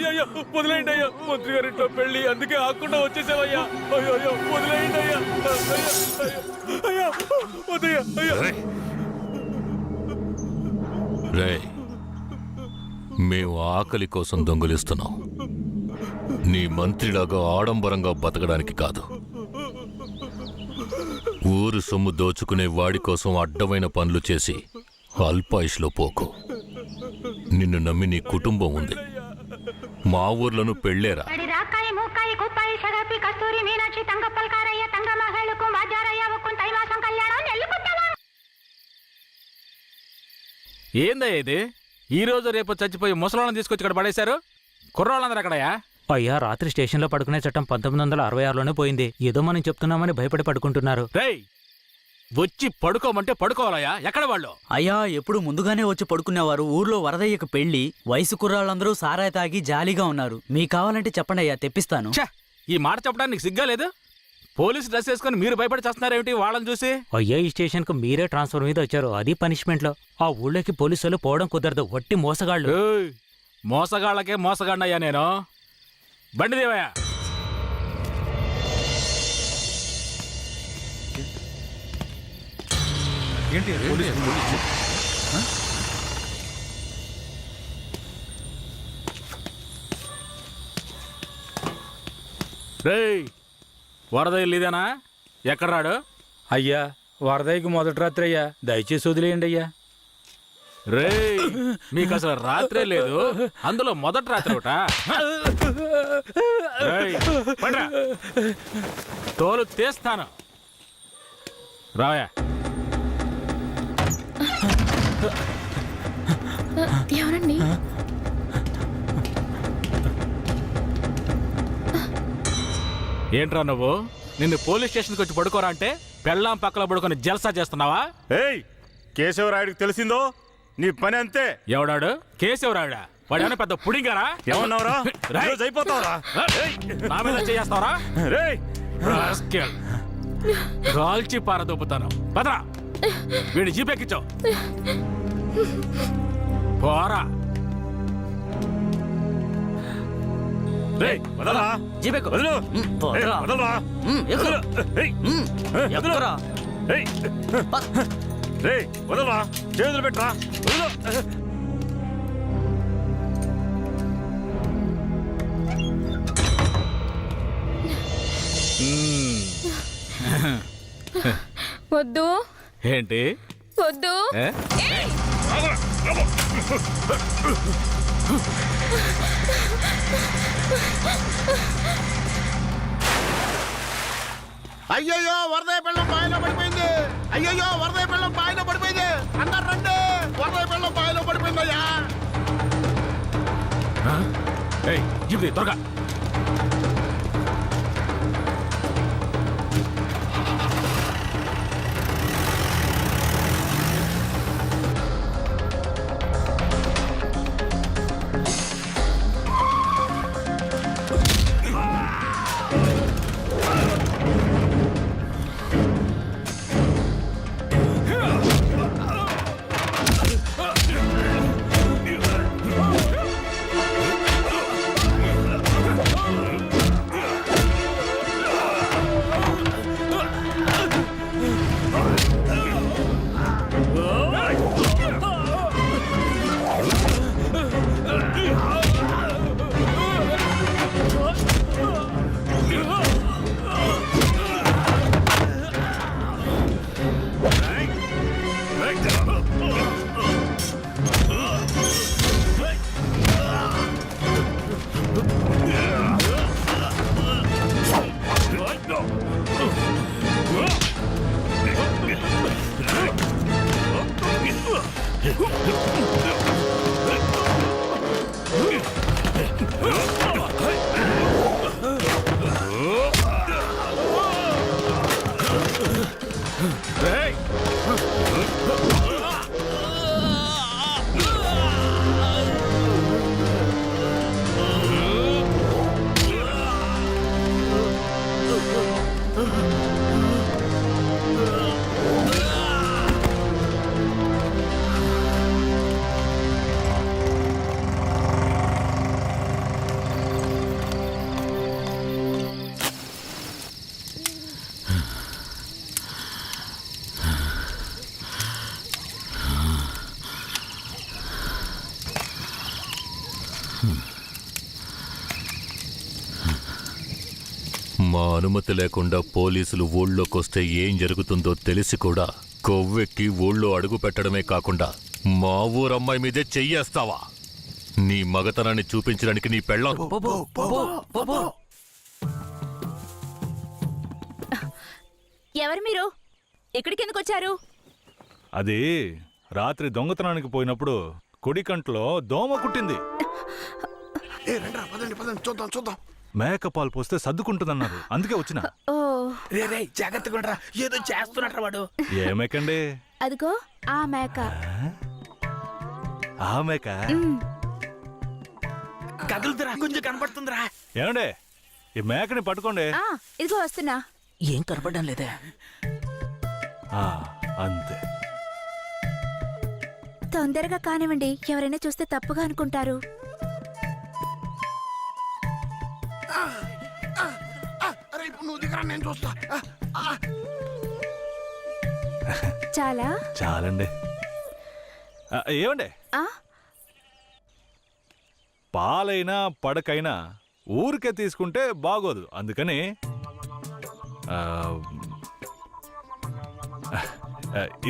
అయ్యో, వదిలేయండి అయ్యా. మంత్రి గారింట్లో పెళ్లి, అందుకే ఆకుండా వచ్చేసావయ్యా. అయ్యో, వదిలేయండి అయ్యా. అయ్యా, వద్దయ్యా. అయ్యా, రే, మేము ఆకలి కోసం దొంగలిస్తున్నాం. నీ మంత్రిలాగా ఆడంబరంగా బతకడానికి కాదు. ఊరు సొమ్ము దోచుకునే వాడి కోసం అడ్డమైన పనులు చేసి అల్పాయుష్లో పోకు. నిన్ను నమ్మి నీ కుటుంబం ఉంది. మా ఊర్లను పెళ్ళేరా. ఏందయ్యా ఇది? ఈ రోజు రేపు చచ్చిపోయి ముసలాళ్ళని తీసుకొచ్చి ఇక్కడ పడేశారు. కుర్రాళ్ళందరూ అక్కడయా? అయ్యా, రాత్రి స్టేషన్లో పడుకునే చట్టం 1966లోనే పోయింది. ఏదో మనం చెప్తున్నామని భయపడి పడుకుంటున్నారు. రేయ్, వచ్చి పడుకోమంటే పడుకోవాలయ్యా. ఎక్కడ వాళ్ళు? అయ్యా, ఎప్పుడు ముందుగానే వచ్చి పడుకునేవారు. ఊర్లో వరదయ్యకు పెళ్లి, వయసు కుర్రాళ్ళందరూ సారాయి తాగి జాలీగా ఉన్నారు. మీకు కావాలంటే చెప్పండి అయ్యా, తెప్పిస్తాను. ఛ, ఈ మాట చెప్పడానికి సిగ్గా లేదు? పోలీసు డ్రెస్ వేసుకొని మీరు భయపడి చేస్తున్నారేమిటి వాళ్ళని చూసి? అయ్యా, ఈ స్టేషన్కు మీరే ట్రాన్స్ఫర్ మీద వచ్చారు, అది పనిష్మెంట్లో. ఆ ఊళ్ళోకి పోలీసులు పోవడం కుదరదు, వట్టి మోసగాళ్ళు. ఏయ్, మోసగాళ్ళకే మోసగాడినయ్యా నేను. బండి దేవయ్యా. ఏంటి రేయ్, వరదయ్య ఇదేనా? ఎక్కడ రాడు? అయ్యా, వరదయ్యకి మొదటి రాత్రి అయ్యా, దయచేసి వదిలేయండి అయ్యా. రేయ్, మీకు అసలు రాత్రే లేదు, అందులో మొదటి రాత్రి ఒకట. రేయ్, పడ్రా. తోలు తీస్తాను. రావయ్యా. ఎవరండి? ఏంట్రా నువ్వు? నిన్ను పోలీస్ స్టేషన్కి వచ్చి పడుకోరా అంటే పెళ్ళాం పక్కల పడుకొని జల్సా చేస్తున్నావా? ఏయ్ కేశవరాయుడికి తెలిసిందో నీ పని అంతే. ఎవడాడు? కేశవరాయుడా? వాడేమైనా పెద్ద పుడింగారా? ఏమన్నావురా? రేయ్! ఈరోజు అయిపోతావురా? నా మీద చేస్తావరా? రేయ్ కాల్చి పారదొప్పుతాను. పదరా, వీడి జీపెక్కించావు. పోరా. రేయ్ వదలరా. జీపెక్కు. వదలు. పోరా. ఏయ్, వదలరా. ఎక్కు. వదలు. ఏయ్, వదలు. ఎక్కురా. ఏయ్, రేయ్ వదలరా. చేతులు పెట్టరా. వదలు. వద్దు. ఏంటి? వద్దు. ఏ? అయ్యయ్యో వరదయ్య పిల్లం బావిలో పడిపోయింది. అయ్యయ్యో వరదయ్య పిల్లం బావిలో పడిపోయింది. అందరు రండి, వరదయ్య పిల్లం బావిలో పడిపోయిందయ్యా. ఏయ్, జీప్ ది, త్వరగా. మా అనుమతి లేకుండా పోలీసులు ఊళ్ళోకొస్తే ఏం జరుగుతుందో తెలిసి కూడా కొవ్వెక్కి ఊళ్ళో అడుగు పెట్టడమే కాకుండా మా ఊరమ్మాయి మీదే చెయ్యేస్తావా? నీ మగతనాన్ని చూపించడానికి నీ పెళ్ళం. ఎవరు మీరు? ఇక్కడికి ఎందుకు వచ్చారు? అది రాత్రి దొంగతనానికి పోయినప్పుడు కుడి కంట్లో దోమ కుట్టింది. చూద్దాం. మేకపాలు పోస్తే సర్దుకుంటుందన్నారు, అందుకే వచ్చిన. జాగ్రత్తగా ఏదో చేస్తున్నట్టు వాడు. ఏ మేకండి? అదిగో ఆ మేక. ఆ మేక కదులుతురా, కొంచెం కనపడుతుందిరా. ఏమండే, ఈ మేకని పట్టుకోండి. ఇదిగో వస్తున్నా. ఏం కనపడడం లేదే. అంతే. తొందరగా కానివ్వండి, ఎవరైనా చూస్తే తప్పుగా అనుకుంటారు. నేను చూస్తా. చాలా చాలండి. ఏమండే, పాలైనా పడకైనా ఊరికే తీసుకుంటే బాగోదు. అందుకని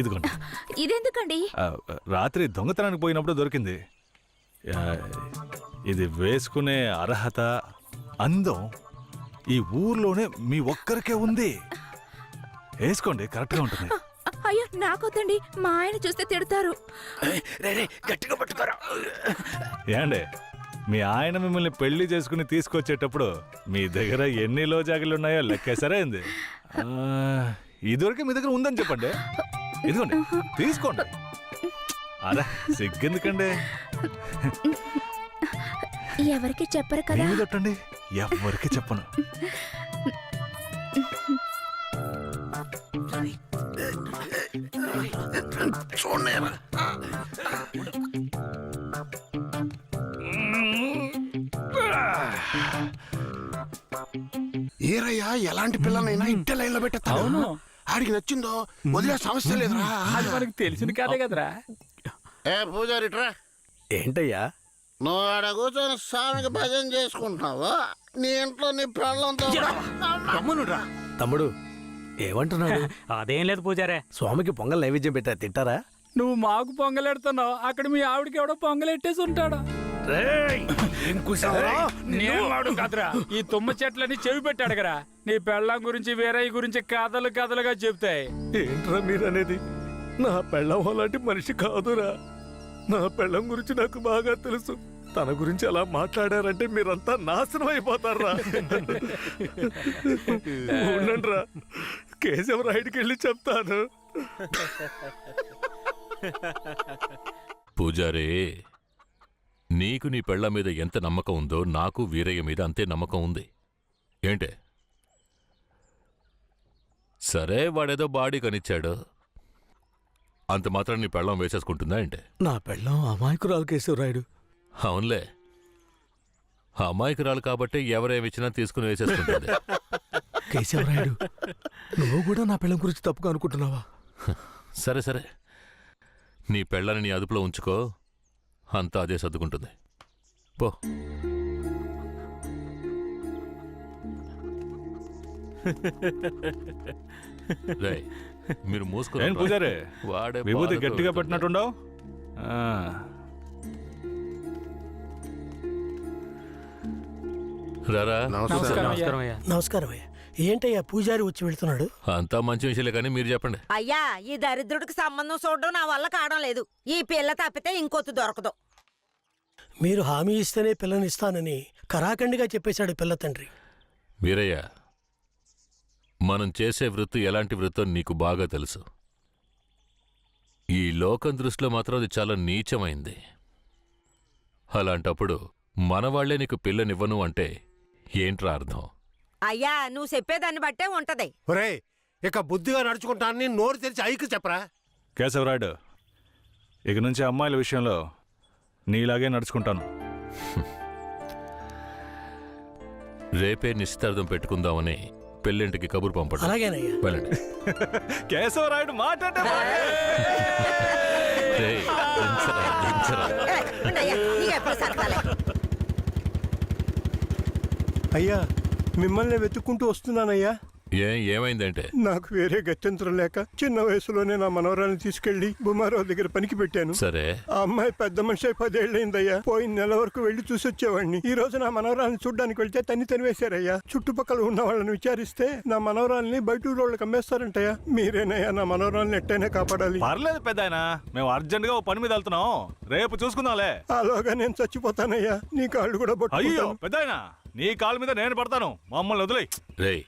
ఇదిగోండి. ఇదెందుకండి? రాత్రి దొంగతనానికి పోయినప్పుడు దొరికింది. ఇది వేసుకునే అర్హత, అందం ఈ ఊర్లోనే మీ ఒక్కరికే ఉంది. వేసుకోండి, కరెక్ట్గా ఉంటుంది. అయ్యో నాకొద్దండి, మా ఆయన చూస్తే తిడతారు. గట్టిగా పట్టుకోరా. ఏండే మీ ఆయన మిమ్మల్ని పెళ్లి చేసుకుని తీసుకొచ్చేటప్పుడు మీ దగ్గర ఎన్ని లోజాగిలు ఉన్నాయో లెక్కేసారా ఏంది? ఇదివరకే మీ దగ్గర ఉందని చెప్పండి. ఇదిగోండి తీసుకోండి. అరే సిగ్గెందుకండి? ఎవరికి చెప్పరు కదా. కొట్టండి, ఎవరికి చెప్పను. ఏరయ్యా ఎలాంటి పిల్లనైనా ఇంటి లైన్ లో పెట్టేస్తాను. ఆడికి నచ్చిందో వదిలే సమస్య లేదురా. అది మనకు తెలిసిన కదే కదరా. ఏ పూజారిట్రా, ఏంటయ్యా? నువ్వు ఆడ కూర్చొని స్వామికి భజన చేసుకుంటున్నావు, నీ ఇంట్లో నీ పిల్లలతో. తమ్ముడు ఏమంటున్నాడు? అదేం లేదు పూజారే. స్వామికి పొంగల్ నైవేద్యం పెట్టా తింటారా? నువ్వు మాకు పొంగలెడుతున్నావు, అక్కడ మీ ఆవిడకి ఎవడో పొంగలెట్టేసి ఉంటాడు. నేను వాడు కదరా, ఈ తుమ్మ చెట్లని చెవి పెట్టాడు కదా. నీ పెళ్ళం గురించి వేరే గురించి కథలు కథలుగా చెప్తాయి. ఏంట్రా మీరనేది? నా పెళ్ళం అలాంటి మనిషి కాదురా. నా పెళ్ళం గురించి నాకు బాగా తెలుసు. తన గురించి అలా మాట్లాడారంటే మీరంతా నాశనం అయిపోతారా. ఉండండిరా, కేశవరాయుడికి వెళ్ళి చెప్తాను. పూజారే, నీకు నీ పెళ్ళ మీద ఎంత నమ్మకం ఉందో నాకు వీరయ్య మీద అంతే నమ్మకం ఉంది. ఏంటే? సరే వాడేదో బాడీ కనిచ్చాడు, అంత మాత్రం నీ పెళ్ళం వేసేసుకుంటుందా ఏంటే? నా పెళ్ళం అమాయకురాలు కేశవరాయుడు. అవునులే, అమాయకురాలు కాబట్టి ఎవరేమిచ్చినా తీసుకుని వేసేసుకుంటుంది. కేశవరాయుడు, నువ్వు కూడా నా పెళ్ళం గురించి తప్పుగా అనుకుంటున్నావా? సరే సరే, నీ పెళ్ళని నీ అదుపులో ఉంచుకో, అంతా అదే సర్దుకుంటుంది. పో. రేయ్, మీరు మూసుకుని పూజారే, వాడే విభూతి బాధతో గట్టిగా పెట్టినట్టుండవు. రారా. నమస్కారం అయ్యా. ఏంటయ్యా పూజారి వచ్చి వెళ్తున్నాడు? అంతా మంచి విషయాలే, కానీ మీరు చెప్పండి. అయ్యా, ఈ దరిద్రుడికి సంబంధం చూడడం నా వల్ల కావడం లేదు. ఈ పిల్ల తప్పితే ఇంకొత్తు దొరకదు. మీరు హామీ ఇస్తేనే పిల్లనిస్తానని కరాఖండిగా చెప్పేశాడు పిల్ల తండ్రి. వీరయ్య, మనం చేసే వృత్తి ఎలాంటి వృత్తో నీకు బాగా తెలుసు. ఈ లోకం దృష్టిలో మాత్రం అది చాలా నీచమైంది. అలాంటప్పుడు మనవాళ్లే నీకు పిల్లనివ్వను అంటే ఏంట్రా అర్థం? అయ్యా, నువ్వు చెప్పేదాన్ని బట్టే ఉంటది. ఒరే, ఇక బుద్ధిగా నడుచుకుంటానని నోరు తెరిచి ఐకి చెప్పరా. కేశవరాయుడు, ఇక నుంచి అమ్మాయిల విషయంలో నీలాగే నడుచుకుంటాను. రేపే నిశ్చితార్థం పెట్టుకుందామని పెళ్ళింటికి కబురు పంపడు. అలాగేనయ్యా. వెళ్ళండి. కేశవరాయుడు మాట్లాడే అయ్యా, మిమ్మల్ని వెతుక్కుంటూ వస్తున్నానయ్యా. ఏమైందంటే? నాకు వేరే గత్యంతరం లేక చిన్న వయసులోనే నా మనవరాలను తీసుకెళ్లి బుమారావు దగ్గర పనికి పెట్టాను. సరే, ఆ అమ్మాయి పెద్ద మనిషి 10 ఏళ్ళైందయ్యా. పోయిన నెల వరకు వెళ్లి చూసొచ్చేవాడిని. ఈ రోజు నా మనవరాలను చూడ్డానికి వెళ్తే తనివేశారయ్యా. చుట్టుపక్కల ఉన్న వాళ్ళని విచారిస్తే నా మనవరాల్ని బయట ఊరోళ్ళకి అమ్మేస్తారంటయ్యా. మీరేనయ్యా నా మనవరాలను ఎట్టయినా కాపాడాలి. పర్లేదు పెద్దాయనా, మేము అర్జెంట్ గా ఓ పని మీద వెళ్తున్నాం, రేపు చూసుకుందాంలే. అలాగా నేను చచ్చిపోతానయ్యా. నీ కాళ్ళు కూడా అయ్యో పెద్దాయనా, నీ కాళ్ళ మీద నేను పడతాను, మమ్మల్ని వదిలే. రేయ్,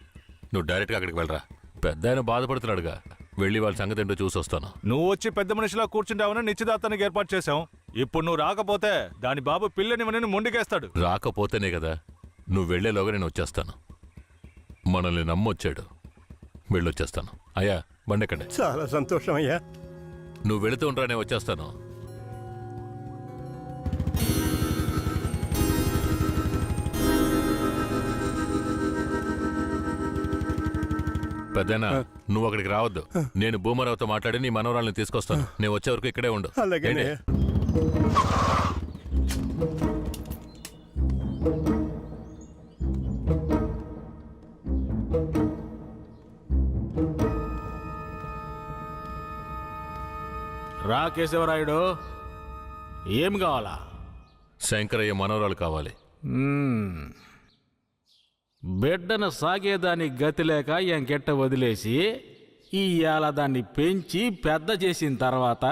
నువ్వు డైరెక్ట్గా అక్కడికి వెళ్ళరా. పెద్ద ఆయన బాధపడుతున్నాడుగా, వెళ్ళి వాళ్ళ సంగతి ఏంటో చూసి వస్తాను. నువ్వు వచ్చి పెద్ద మనిషిలా కూర్చుంటావని నిశ్చితార్థానికి ఏర్పాటు చేశాం. ఇప్పుడు నువ్వు రాకపోతే దాని బాబు పిల్లని మొండికేస్తాడు. రాకపోతేనే కదా, నువ్వు వెళ్లేలోగా నేను వచ్చేస్తాను. మనల్ని నమ్మొచ్చాడు, వెళ్ళొచ్చేస్తాను. అయ్యా, బండెక్కండి. చాలా సంతోషం అయ్యా. నువ్వు వెళుతూ ఉంటా, నేను వచ్చేస్తాను. పెద్దనా, నువ్వు అక్కడికి రావద్దు. నేను భూమరావుతో మాట్లాడి నీ మనవరాలను తీసుకొస్తాను. నేను వచ్చే వరకు ఇక్కడే ఉండు. అలాగే. రా కేశవరాయుడు, ఏం కావాలా? శంకరయ్య మనవరాలు కావాలి. బిడ్డను సాగేదానికి గతి లేక ఎంకెట్ట వదిలేసి ఇవాళ దాన్ని పెంచి పెద్ద చేసిన తర్వాత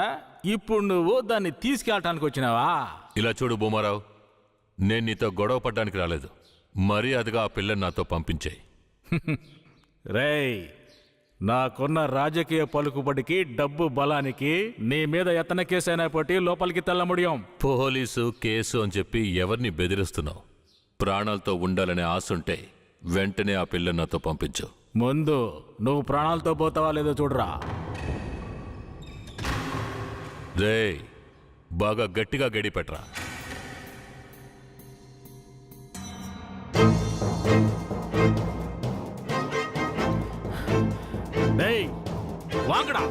ఇప్పుడు నువ్వు దాన్ని తీసుకెళ్ళటానికి వచ్చినావా? ఇలా చూడు భూమారావు, నేను నీతో గొడవ పడ్డానికి రాలేదు. మర్యాదగా ఆ పిల్లని నాతో పంపించేయి. రేయ్, నాకున్న రాజకీయ పలుకుబడికి డబ్బు బలానికి నీ మీద ఎత్తన కేసైనా పట్టి లోపలికి తెల్ల ముడియం. పోలీసు కేసు అని చెప్పి ఎవరిని బెదిరిస్తున్నావు? ప్రాణాలతో ఉండాలనే ఆశుంటే వెంటనే ఆ పిల్లని నాతో పంపించు. ముందు నువ్వు ప్రాణాలతో పోతావా లేదో చూడరా. రేయ్, బాగా గట్టిగా గడి పెట్టరా. డేయ్, వాంగడా.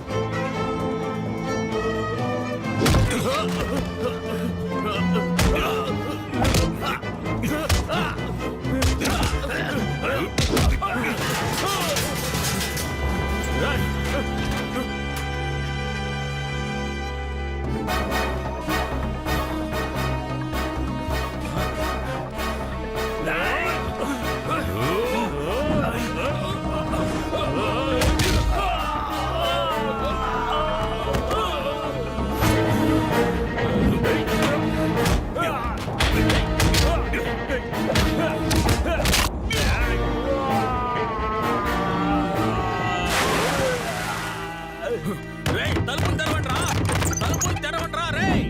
రేయ్, తలుపులు తెరవండ్రా, తలుపులు తెరవండ్రా రేయ్.